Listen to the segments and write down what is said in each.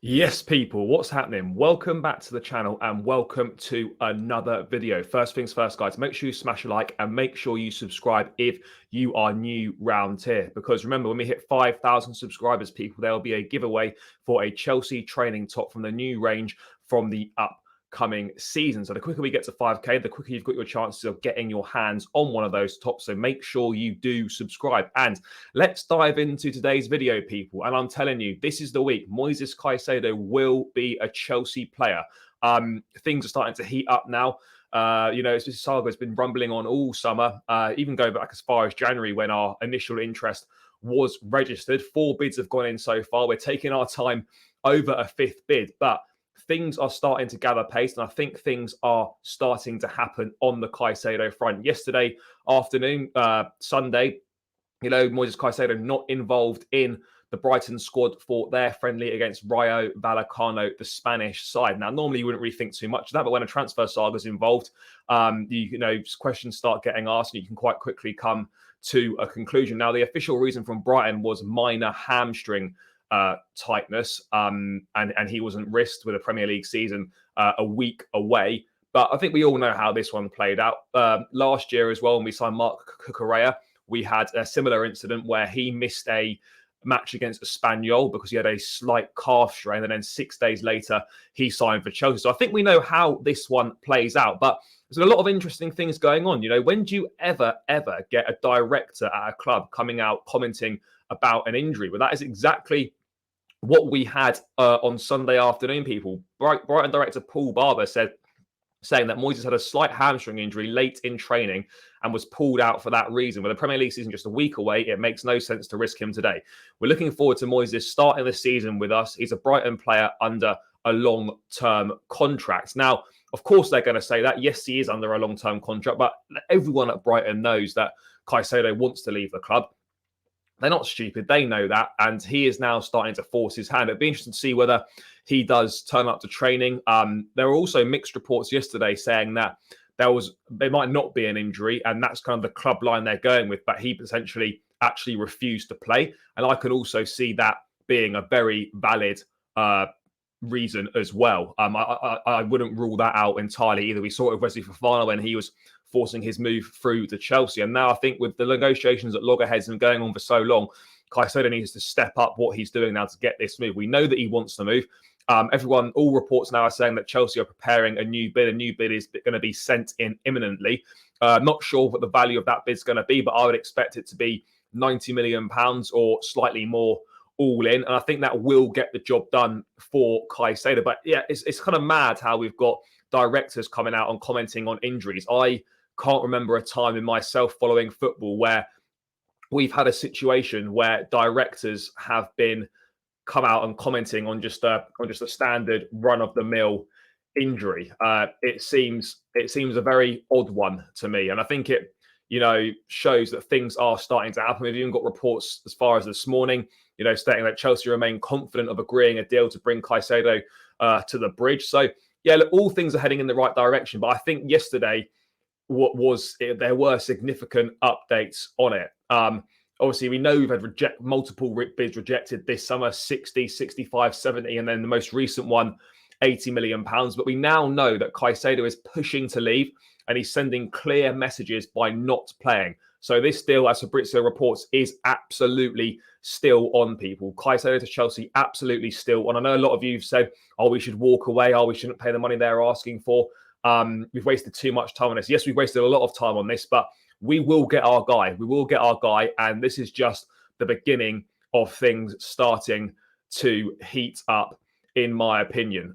Yes, people, what's happening? Welcome back to the channel and welcome to another video. First things first, guys, make sure you smash a like and make sure you subscribe if you are new round here. Because remember, when we hit 5,000 subscribers, people, there'll be a giveaway for a Chelsea training top from the new range from the upcoming season. So the quicker we get to 5K, the quicker you've got your chances of getting your hands on one of those tops. So make sure you do subscribe. And let's dive into today's video, people. And I'm telling you, this is the week. Moises Caicedo will be a Chelsea player. Things are starting to heat up now. This saga has been rumbling on all summer, even going back as far as January when our initial interest was registered. 4 bids have gone in so far. We're taking our time over a 5th bid, but things are starting to gather pace, and I think things are starting to happen on the Caicedo front. Yesterday afternoon, Sunday, Moises Caicedo not involved in the Brighton squad for their friendly against Rayo Vallecano, the Spanish side. Now, normally you wouldn't really think too much of that, but when a transfer saga is involved, questions start getting asked, and you can quite quickly come to a conclusion. Now, the official reason from Brighton was minor hamstring tightness, and he wasn't risked with a Premier League season a week away. But I think we all know how this one played out. Last year as well, when we signed Marc Cucurella, we had a similar incident where he missed a match against Espanyol because he had a slight calf strain, and then 6 days later he signed for Chelsea. So I think we know how this one plays out, but there's a lot of interesting things going on. When do you ever get a director at a club coming out commenting about an injury? Well, that is exactly what we had on Sunday afternoon, people. Brighton director Paul Barber saying that Moises had a slight hamstring injury late in training and was pulled out for that reason. With the Premier League season just a week away, it makes no sense to risk him today. We're looking forward to Moises starting the season with us. He's a Brighton player under a long-term contract. Now, of course, they're going to say that. Yes, he is under a long-term contract, but everyone at Brighton knows that Caicedo wants to leave the club. They're not stupid. They know that. And he is now starting to force his hand. It'd be interesting to see whether he does turn up to training. There were also mixed reports yesterday saying that there might not be an injury, and that's kind of the club line they're going with, but he potentially actually refused to play. And I can also see that being a very valid reason as well. I wouldn't rule that out entirely either. We saw it with Wesley Fofana when he was forcing his move through to Chelsea. And now I think with the negotiations at loggerheads and going on for so long, Caicedo needs to step up what he's doing now to get this move. We know that he wants to move. All reports now are saying that Chelsea are preparing a new bid. A new bid is going to be sent in imminently. Not sure what the value of that bid is going to be, but I would expect it to be £90 million or slightly more all in. And I think that will get the job done for Caicedo. But yeah, it's kind of mad how we've got directors coming out and commenting on injuries. I can't remember a time in myself following football where we've had a situation where directors have been come out and commenting on just a standard run-of-the-mill injury. It seems a very odd one to me, and I think it shows that things are starting to happen. We've even got reports as far as this morning, stating that Chelsea remain confident of agreeing a deal to bring Caicedo to the bridge. So yeah, look, all things are heading in the right direction. But I think yesterday there were significant updates on it. Obviously, we know we've had multiple bids rejected this summer, 60, 65, 70, and then the most recent one, £80 million. But we now know that Caicedo is pushing to leave, and he's sending clear messages by not playing. So this deal, as Fabrizio reports, is absolutely still on, people. Caicedo to Chelsea, absolutely still on. I know a lot of you have said, oh, we should walk away. Oh, we shouldn't pay the money they're asking for. We've wasted too much time on this. Yes, we've wasted a lot of time on this, but we will get our guy. We will get our guy. And this is just the beginning of things starting to heat up, in my opinion.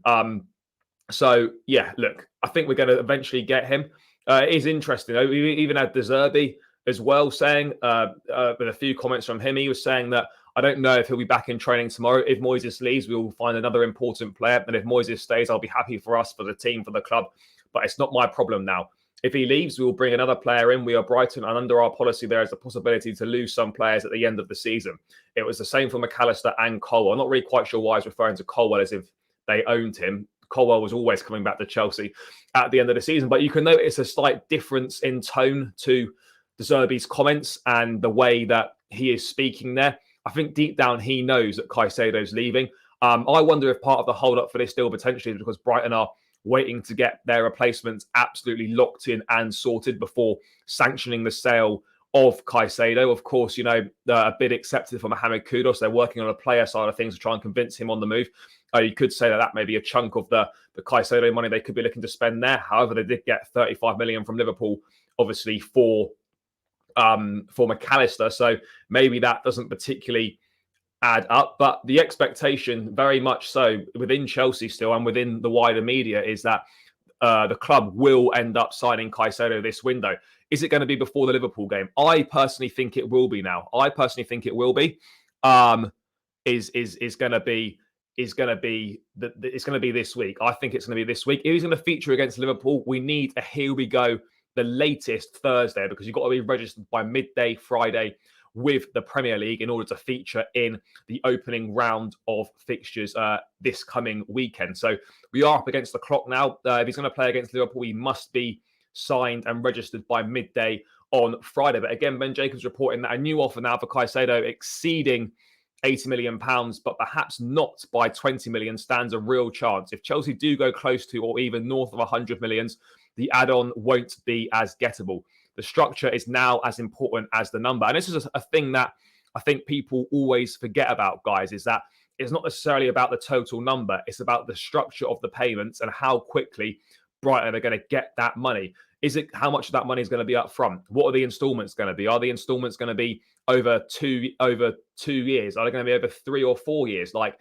So, yeah, look, I think we're going to eventually get him. It is interesting, though. We even had De Zerbi as well saying, with a few comments from him, he was saying that I don't know if he'll be back in training tomorrow. If Moises leaves, we will find another important player. And if Moises stays, I'll be happy for us, for the team, for the club. But it's not my problem now. If he leaves, we will bring another player in. We are Brighton, and under our policy, there is a possibility to lose some players at the end of the season. It was the same for McAllister and Colwell. I'm not really quite sure why he's referring to Colwell as if they owned him. Colwell was always coming back to Chelsea at the end of the season. But you can notice a slight difference in tone to De Zerbi's comments and the way that he is speaking there. I think deep down he knows that Caicedo's leaving. I wonder if part of the hold up for this deal potentially is because Brighton are waiting to get their replacements absolutely locked in and sorted before sanctioning the sale of Caicedo. Of course, a bid accepted for Mohamed Kudus. They're working on a player side of things to try and convince him on the move. You could say that may be a chunk of the Caicedo money they could be looking to spend there. However, they did get 35 million from Liverpool, obviously for McAllister. So maybe that doesn't particularly add up. But the expectation, very much so, within Chelsea still and within the wider media, is that the club will end up signing Caicedo this window. Is it going to be before the Liverpool game? I personally think it will be now. I personally think it will be. Is going to be it's going to be this week. I think it's going to be this week. If he's going to feature against Liverpool, we need a here we go the latest Thursday, because you've got to be registered by midday Friday with the Premier League in order to feature in the opening round of fixtures this coming weekend. So we are up against the clock now. If he's going to play against Liverpool, he must be signed and registered by midday on Friday. But again, Ben Jacobs reporting that a new offer now for Caicedo exceeding £80 million, but perhaps not by 20 million, stands a real chance. If Chelsea do go close to or even north of 100 millions, the add-on won't be as gettable. The structure is now as important as the number. And this is a thing that I think people always forget about, guys, is that it's not necessarily about the total number. It's about the structure of the payments and how quickly Brighton are going to get that money. Is it how much of that money is going to be up front? What are the installments going to be? Are the installments going to be over 2 years? Are they going to be over 3 or 4 years? Like,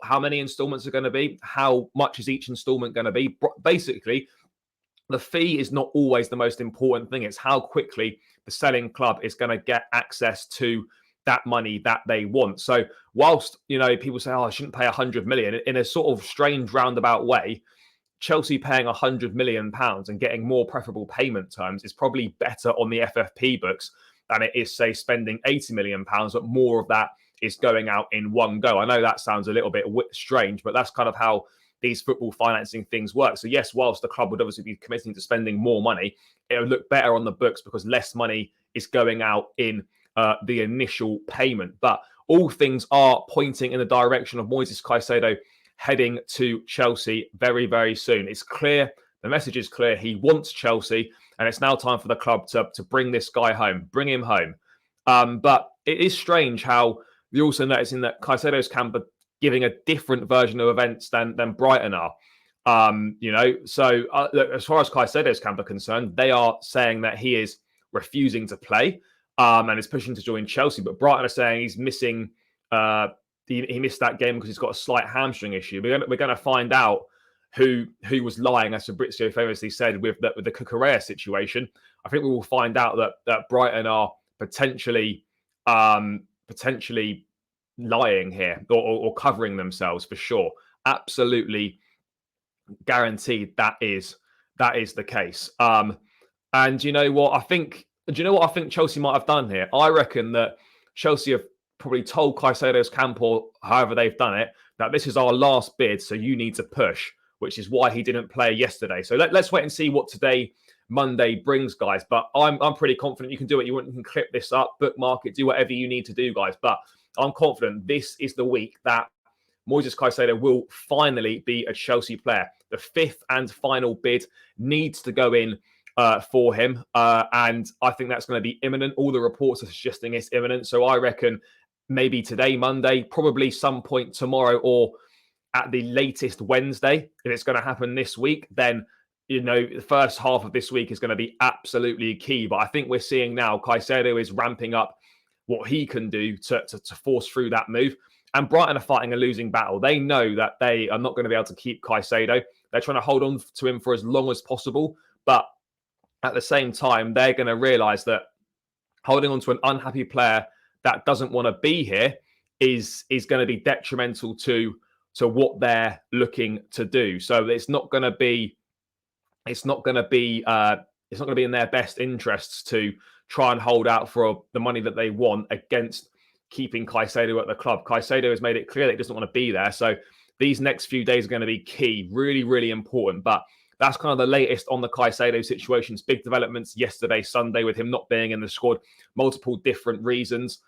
how many installments are going to be? How much is each installment going to be? Basically, the fee is not always the most important thing. It's how quickly the selling club is going to get access to that money that they want. So whilst, people say, I shouldn't pay 100 million, in a sort of strange roundabout way, Chelsea paying 100 million pounds and getting more preferable payment terms is probably better on the FFP books than it is, say, spending 80 million pounds, but more of that is going out in one go. I know that sounds a little bit strange, but that's kind of how these football financing things work. So yes, whilst the club would obviously be committing to spending more money, it would look better on the books because less money is going out in the initial payment. But all things are pointing in the direction of Moises Caicedo heading to Chelsea very, very soon. It's clear, the message is clear. He wants Chelsea, and it's now time for the club to bring this guy home, bring him home. But it is strange how you're also noticing that Caicedo's camp are giving a different version of events than Brighton are. So as far as Caicedo's camp are concerned, they are saying that he is refusing to play and is pushing to join Chelsea. But Brighton are saying he's missing. He missed that game because he's got a slight hamstring issue. We're going to find out who was lying, as Fabrizio famously said, with the Cucurella situation. I think we will find out that Brighton are potentially lying here or covering themselves for sure. Absolutely guaranteed that is the case. And you know what I think Chelsea might have done here? I reckon that Chelsea have probably told Caicedo's camp, or however they've done it, that this is our last bid, so you need to push, which is why he didn't play yesterday. So let's wait and see what today, Monday, brings, guys. But I'm pretty confident you can do it. You can clip this up, bookmark it, do whatever you need to do, guys. But I'm confident this is the week that Moises Caicedo will finally be a Chelsea player. The fifth and final bid needs to go in for him. And I think that's going to be imminent. All the reports are suggesting it's imminent. So I reckon maybe today, Monday, probably some point tomorrow, or at the latest Wednesday. If it's going to happen this week, then the first half of this week is going to be absolutely key. But I think we're seeing now Caicedo is ramping up what he can do to force through that move. And Brighton are fighting a losing battle. They know that they are not going to be able to keep Caicedo. They're trying to hold on to him for as long as possible. But at the same time, they're going to realise that holding on to an unhappy player that doesn't want to be here is going to be detrimental to what they're looking to do. So it's not going to be in their best interests to try and hold out for the money that they want against keeping Caicedo at the club. Caicedo has made it clear that he doesn't want to be there. So these next few days are going to be key, really, really important. But that's kind of the latest on the Caicedo situations. Big developments yesterday, Sunday, with him not being in the squad. Multiple different reasons.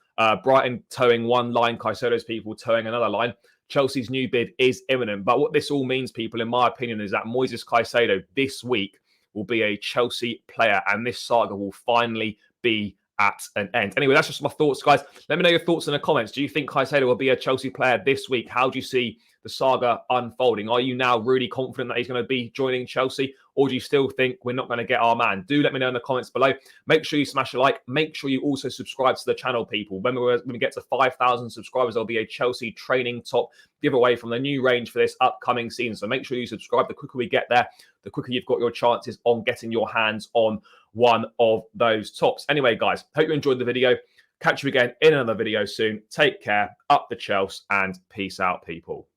Brighton towing one line, Caicedo's people towing another line. Chelsea's new bid is imminent. But what this all means, people, in my opinion, is that Moises Caicedo this week will be a Chelsea player, and this saga will finally be at an end. Anyway, that's just my thoughts, guys. Let me know your thoughts in the comments. Do you think Caicedo will be a Chelsea player this week? How do you see the saga unfolding? Are you now really confident that he's going to be joining Chelsea, or do you still think we're not going to get our man? Do let me know in the comments below. Make sure you smash a like. Make sure you also subscribe to the channel, people. When we get to 5,000 subscribers, there'll be a Chelsea training top giveaway from the new range for this upcoming season. So make sure you subscribe. The quicker we get there, the quicker you've got your chances on getting your hands on one of those tops. Anyway, guys, hope you enjoyed the video. Catch you again in another video soon. Take care, up the Chelsea, and peace out, people.